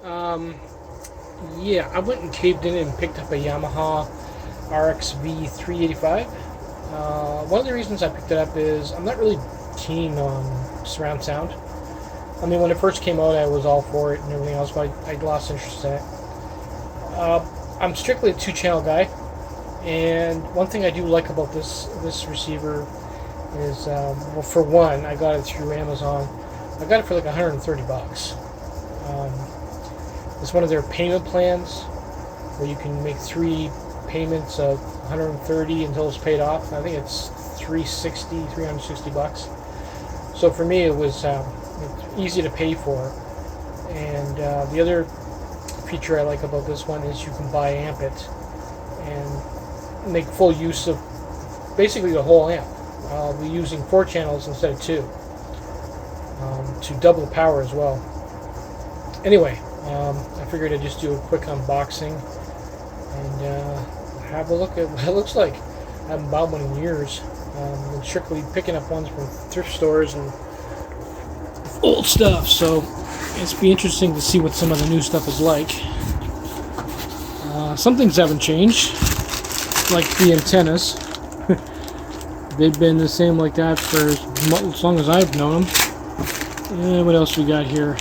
Um, yeah, I went and caved in and picked up a Yamaha RXV385. One of the reasons I picked it up is I'm not really keen on surround sound. I mean, when it first came out, I was all for it and everything else, but I lost interest in it. I'm strictly a two-channel guy, and one thing I do like about this receiver is, well, for one, I got it through Amazon. I got it for like 130 bucks. It's one of their payment plans where you can make 3 payments of 130 until it's paid off. I think it's 360 bucks. So for me, it was easy to pay for. And the other feature I like about this one is you can buy amp it and make full use of basically the whole amp. I'll be using 4 channels instead of 2 to double the power as well. Anyway, I figured I'd just do a quick unboxing and have a look at what it looks like. I haven't bought one in years. I'm strictly picking up ones from thrift stores and old stuff, so it's be interesting to see what some of the new stuff is like. Some things haven't changed, like the antennas. They've been the same like that for as long as I've known them. And what else we got here?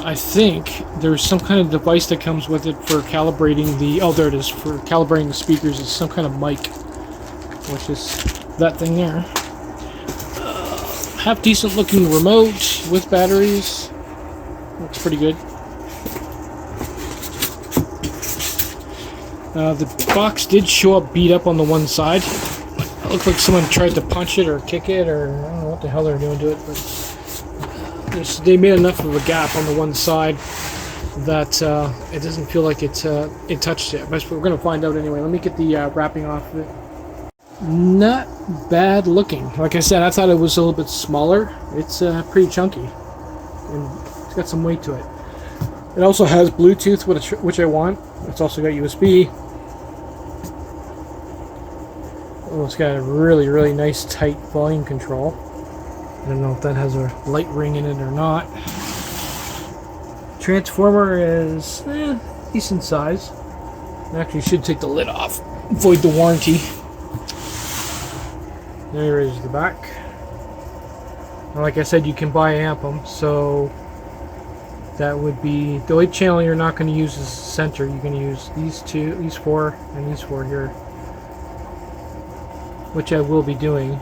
I think there's some kind of device that comes with it for calibrating the... Oh, there it is. For calibrating the speakers. It's some kind of mic, which is that thing there. Half decent looking remote with batteries. Looks pretty good. The box did show up beat up on the one side. It looked like someone tried to punch it or kick it, or I don't know what the hell they're doing to it, but they made enough of a gap on the one side that it doesn't feel like it touched it. But we're going to find out anyway. Let me get the wrapping off of it. Not bad looking. Like I said, I thought it was a little bit smaller. It's pretty chunky, and it's got some weight to it. It also has Bluetooth, which I want. It's also got USB. Oh, it's got a really nice tight volume control. I don't know if that has a light ring in it or not. Transformer is decent size. I actually should take the lid off, avoid the warranty. There is the back. And like I said, you can buy amp them, so that would be the only channel you're not going to use is center. You can use these 4, and these 4 here, which I will be doing.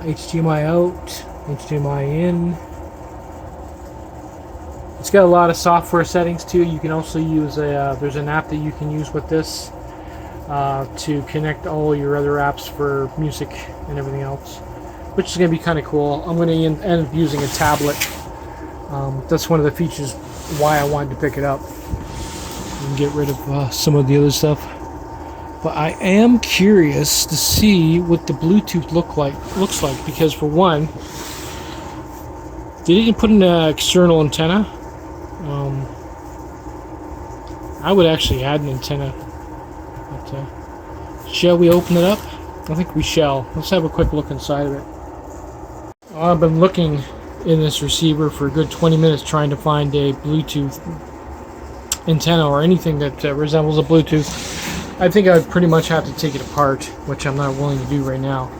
HDMI out, HDMI in. It's got a lot of software settings too. You can also use there's an app that you can use with this to connect all your other apps for music and everything else, which is going to be kind of cool. I'm going to end up using a tablet. That's one of the features why I wanted to pick it up and get rid of some of the other stuff. But I am curious to see what the Bluetooth looks like, because for one, they didn't put in an external antenna. I would actually add an antenna. But, shall we open it up? I think we shall. Let's have a quick look inside of it. I've been looking in this receiver for a good 20 minutes trying to find a Bluetooth antenna or anything that resembles a Bluetooth. I think I'd pretty much have to take it apart, which I'm not willing to do right now.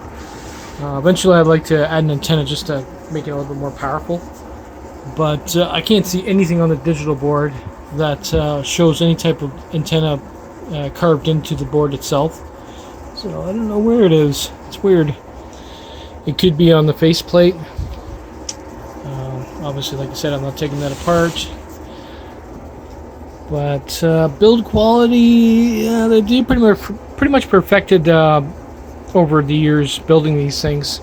Eventually I'd like to add an antenna just to make it a little bit more powerful, but I can't see anything on the digital board that shows any type of antenna carved into the board itself, so I don't know where it is. It's weird. It could be on the faceplate. Obviously, like I said, I'm not taking that apart. But build quality, they pretty much perfected over the years building these things.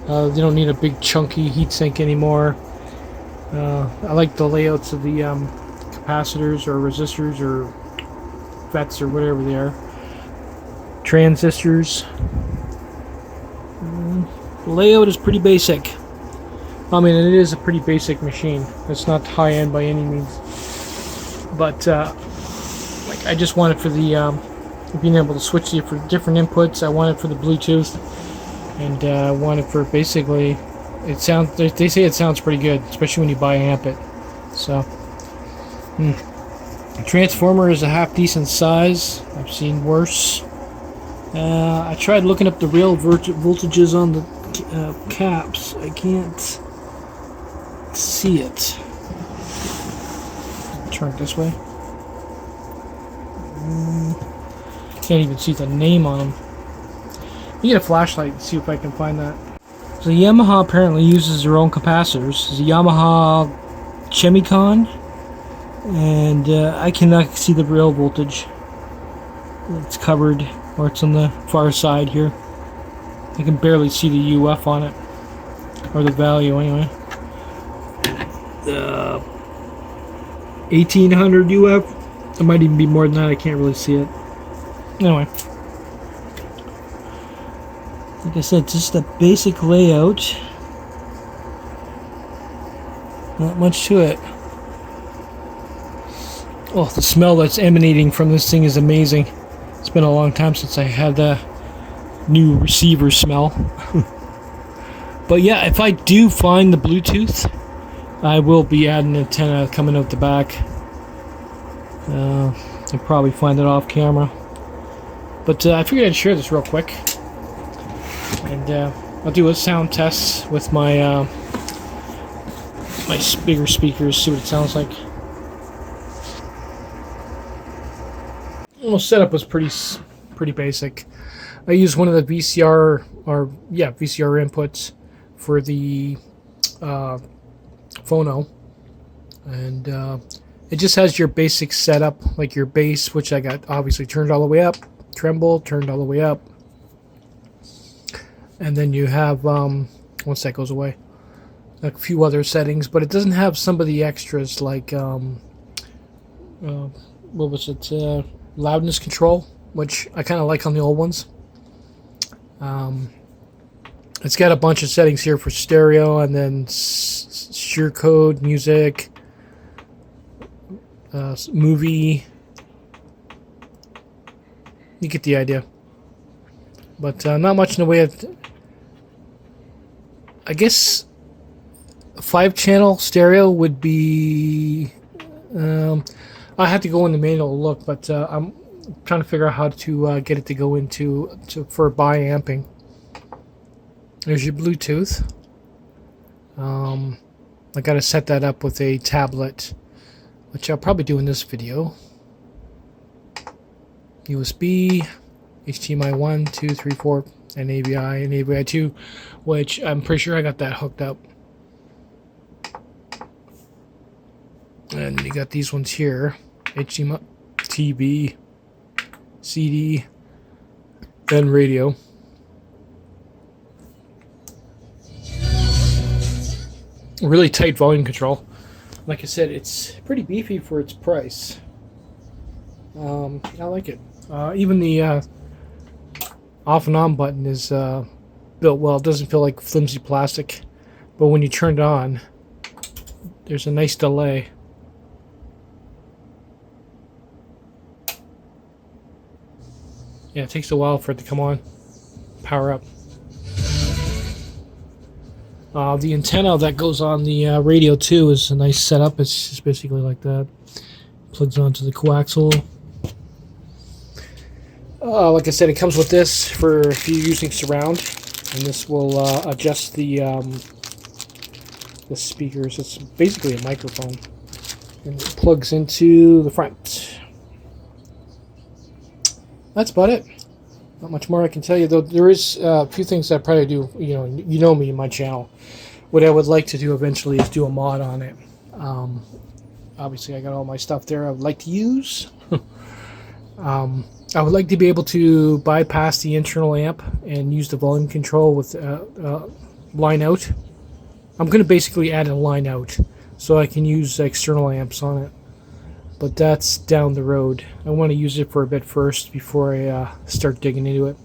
They don't need a big chunky heatsink anymore. I like the layouts of the capacitors or resistors or FETs or whatever they are. Transistors. The layout is pretty basic. I mean, it is a pretty basic machine. It's not high-end by any means. But like, I just want it for the being able to switch for different inputs. I want it for the Bluetooth, and I want it for basically it sounds. They say it sounds pretty good, especially when you buy amp it. So, transformer is a half decent size. I've seen worse. I tried looking up the real voltages on the caps. I can't see it. Turn it this way. Can't even see the name on them. You get a flashlight and see if I can find that. So Yamaha apparently uses their own capacitors. It's a Yamaha Chemicon, and I cannot see the real voltage. It's covered, or it's on the far side here. I can barely see the UF on it, or the value anyway. 1800 UF. It might even be more than that. I can't really see it. Anyway, like I said, just a basic layout. Not much to it. Oh, the smell that's emanating from this thing is amazing. It's been a long time since I had the new receiver smell. But yeah, if I do find the Bluetooth, I will be adding an antenna coming out the back. I'll probably find it off camera. But I figured I'd share this real quick. And I'll do a sound test with my my bigger speakers, see what it sounds like. Well, setup was pretty basic. I used one of the VCR inputs for the phono, and it just has your basic setup, like your bass, which I got obviously turned all the way up, treble turned all the way up, and then you have once that goes away, a few other settings, but it doesn't have some of the extras like what was it, loudness control, which I kind of like on the old ones. It's got a bunch of settings here for stereo, and then shear code, music, movie. You get the idea. But not much in the way of, I guess, a 5-channel stereo would be. I have to go in the manual look, but I'm trying to figure out how to get it to go into for bi-amping. There's your Bluetooth. I got to set that up with a tablet, which I'll probably do in this video. USB, HDMI 1, 2, 3, 4, and AVI, and AVI 2, which I'm pretty sure I got that hooked up. And you got these ones here, HDMI, TV, CD, then radio. Really tight volume control. Like I said, it's pretty beefy for its price. I like it. Even the off and on button is built well. It doesn't feel like flimsy plastic, but when you turn it on, there's a nice delay. Yeah, it takes a while for it to come on, power up. The antenna that goes on the radio too is a nice setup. It's just basically like that. Plugs onto the coaxial. Like I said, it comes with this for if you're using surround, and this will adjust the speakers. It's basically a microphone, and it plugs into the front. That's about it. Not much more I can tell you, though. There is a few things that I probably do. You know me in my channel. What I would like to do eventually is do a mod on it. Obviously, I got all my stuff there I would like to use. I would like to be able to bypass the internal amp and use the volume control with line out. I'm going to basically add a line out so I can use external amps on it. But that's down the road. I want to use it for a bit first before I start digging into it.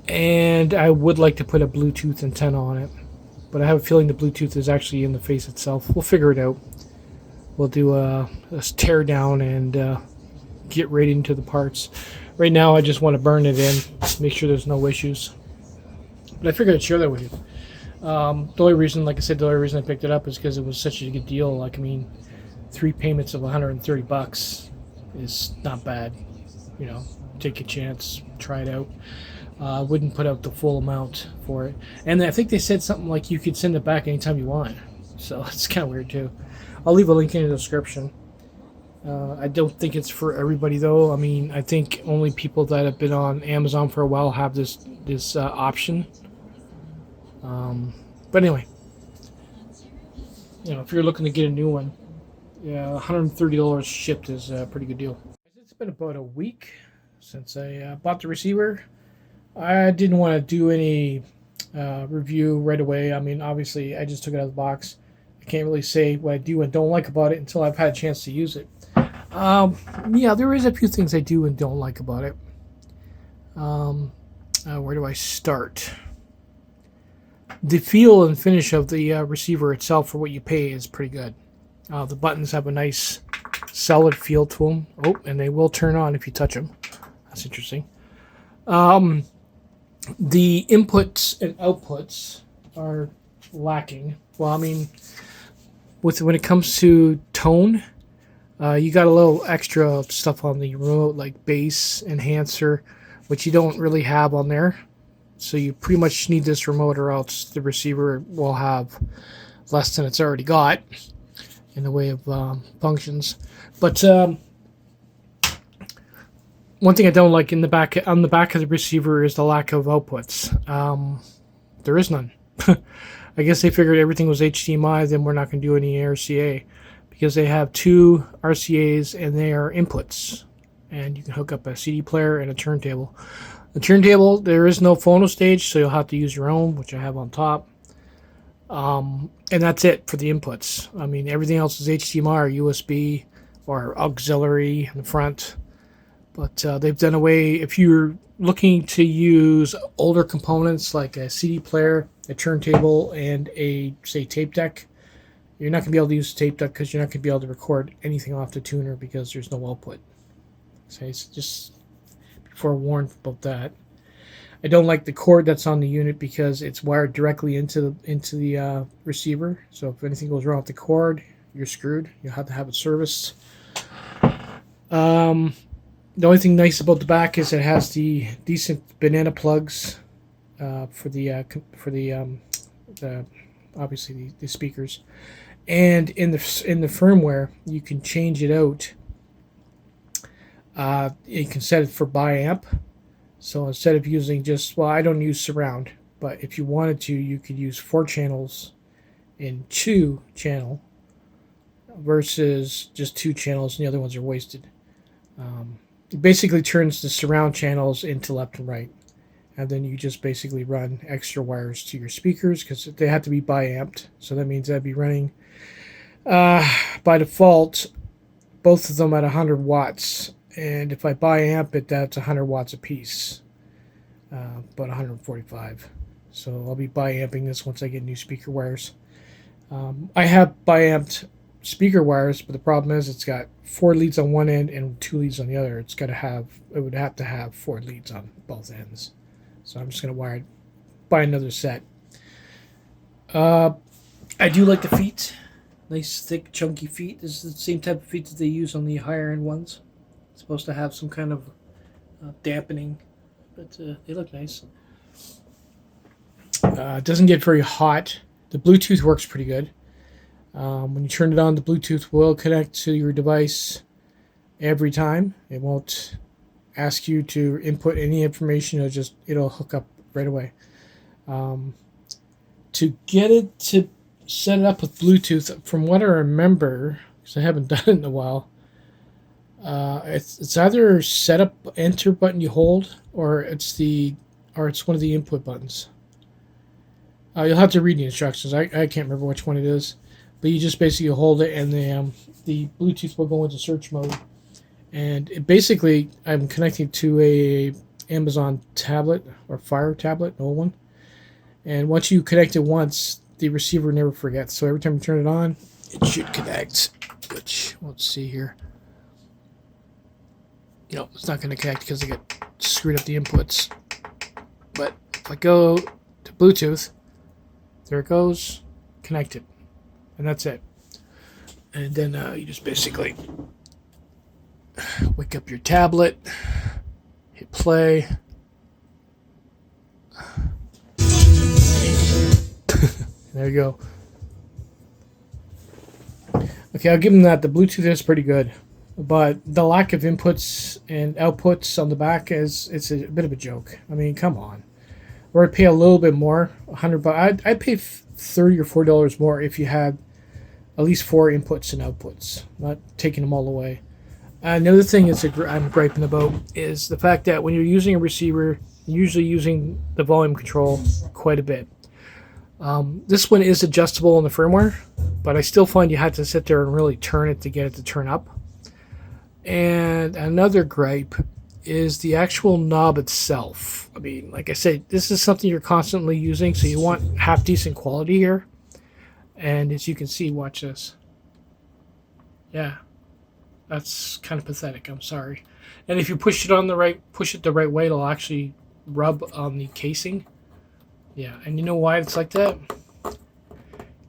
And I would like to put a Bluetooth antenna on it. But I have a feeling the Bluetooth is actually in the face itself. We'll figure it out. We'll do a tear down and get right into the parts. Right now I just want to burn it in, make sure there's no issues. But I figured I'd share that with you. The only reason, like I said, the only reason I picked it up is because it was such a good deal. Like, I mean, 3 payments of $130 is not bad. You know, take a chance, try it out. Wouldn't put out the full amount for it. And I think they said something like you could send it back anytime you want. So it's kind of weird too. I'll leave a link in the description. I don't think it's for everybody though. I mean, I think only people that have been on Amazon for a while have this option. But anyway, you know, if you're looking to get a new one, yeah, $130 shipped is a pretty good deal. It's been about a week since I bought the receiver. I didn't want to do any review right away. I mean, obviously, I just took it out of the box. I can't really say what I do and don't like about it until I've had a chance to use it. Yeah, there is a few things I do and don't like about it. Where do I start? The feel and finish of the receiver itself for what you pay is pretty good. The buttons have a nice solid feel to them. Oh, and they will turn on if you touch them. That's interesting. The inputs and outputs are lacking. Well, I mean, when it comes to tone, you got a little extra stuff on the remote, like bass, enhancer, which you don't really have on there. So you pretty much need this remote, or else the receiver will have less than it's already got in the way of functions. But one thing I don't like on the back of the receiver is the lack of outputs. There is none. I guess they figured everything was HDMI, then we're not going to do any RCA, because they have 2 RCAs and they are inputs, and you can hook up a CD player and a turntable. The turntable, there is no phono stage, so you'll have to use your own, which I have on top. And that's it for the inputs. I mean, everything else is HDMI or USB or auxiliary in the front. But they've done away, if you're looking to use older components like a CD player, a turntable, and a, say, tape deck, you're not going to be able to use the tape deck because you're not going to be able to record anything off the tuner because there's no output. So it's just be forewarned about that. I don't like the cord that's on the unit because it's wired directly into the receiver. So if anything goes wrong with the cord, you're screwed. You'll have to have it serviced. The only thing nice about the back is it has the decent banana plugs for the obviously the speakers, and in the firmware you can change it out. You can set it for biamp. So instead of using just, well, I don't use surround, but if you wanted to, you could use 4 channels in 2 channel versus just 2 channels, and the other ones are wasted. It basically turns the surround channels into left and right, and then you just basically run extra wires to your speakers because they have to be biamped. So that means I'd be running by default both of them at 100 watts. And if I biamp it, that's 100 watts a piece, but 145. So I'll be biamping this once I get new speaker wires. I have biamped speaker wires, but the problem is it's got 4 leads on one end and 2 leads on the other. It would have to have 4 leads on both ends. So I'm just going to buy another set. I do like the feet. Nice, thick, chunky feet. This is the same type of feet that they use on the higher end ones. Supposed to have some kind of dampening, but they look nice. It doesn't get very hot. The Bluetooth works pretty good. When you turn it on, the Bluetooth will connect to your device every time. It won't ask you to input any information. It'll hook up right away. To get it to set it up with Bluetooth, from what I remember, because I haven't done it in a while, it's either setup enter button you hold, or it's one of the input buttons. You'll have to read the instructions. I can't remember which one it is, but you just basically hold it, and the Bluetooth will go into search mode. And basically, I'm connecting to a Amazon tablet or Fire tablet, an old one. And once you connect it once, the receiver never forgets. So every time you turn it on, it should connect. Which, let's see here. No, it's not going to connect because I got screwed up the inputs. But if I go to Bluetooth, There it goes. Connected. And that's it. And then you just basically wake up your tablet, hit play. There you go. Okay, I'll give them that. The Bluetooth is pretty good, but the lack of inputs and outputs on the back it's a bit of a joke. I mean, come on. Or I'd pay a little bit more, $100. I'd pay $30 or $40 more if you had at least 4 inputs and outputs, not taking them all away. Another thing I'm griping about is the fact that when you're using a receiver, you're usually using the volume control quite a bit. This one is adjustable in the firmware, but I still find you had to sit there and really turn it to get it to turn up. And another gripe is the actual knob itself. I mean, like I said, this is something you're constantly using, so you want half decent quality here. And as you can see, watch this. Yeah, that's kind of pathetic. I'm sorry. And if you push it the right way, it'll actually rub on the casing. Yeah, and you know why it's like that?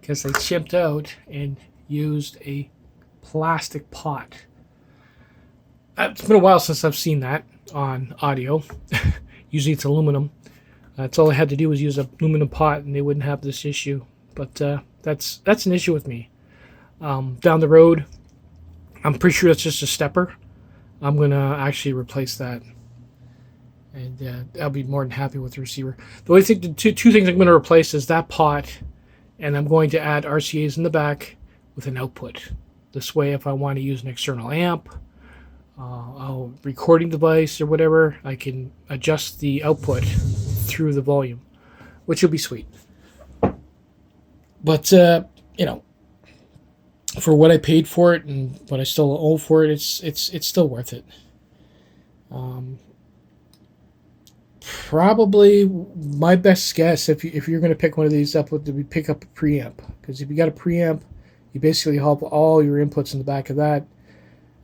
Because they chipped out and used a plastic pot. It's been a while since I've seen that on audio. Usually it's aluminum. That's all I had to do was use an aluminum pot, and they wouldn't have this issue. But that's an issue with me. Down the road, I'm pretty sure that's just a stepper. I'm going to actually replace that. And I'll be more than happy with the receiver. The only thing, the two things I'm going to replace is that pot, and I'm going to add RCAs in the back with an output. This way, if I want to use an external amp, a recording device or whatever, I can adjust the output through the volume, which will be sweet. But you know, for what I paid for it and what I still owe for it, it's still worth it. Probably my best guess, if you're going to pick one of these up, would be pick up a preamp, because if you got a preamp, you basically have all your inputs in the back of that,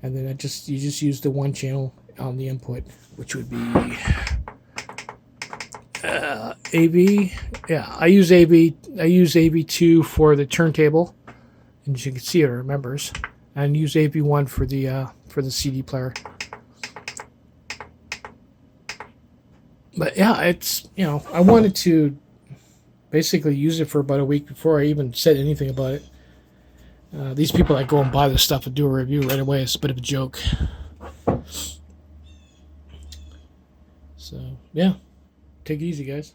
and then you just use the one channel on the input, which would be AV. Yeah, I use AV2 for the turntable, and as you can see, it remembers, and use AV1 for the CD player. But yeah, it's, you know, I wanted to basically use it for about a week before I even said anything about it. These people that go and buy this stuff and do a review right away, it's a bit of a joke. So, yeah. Take it easy, guys.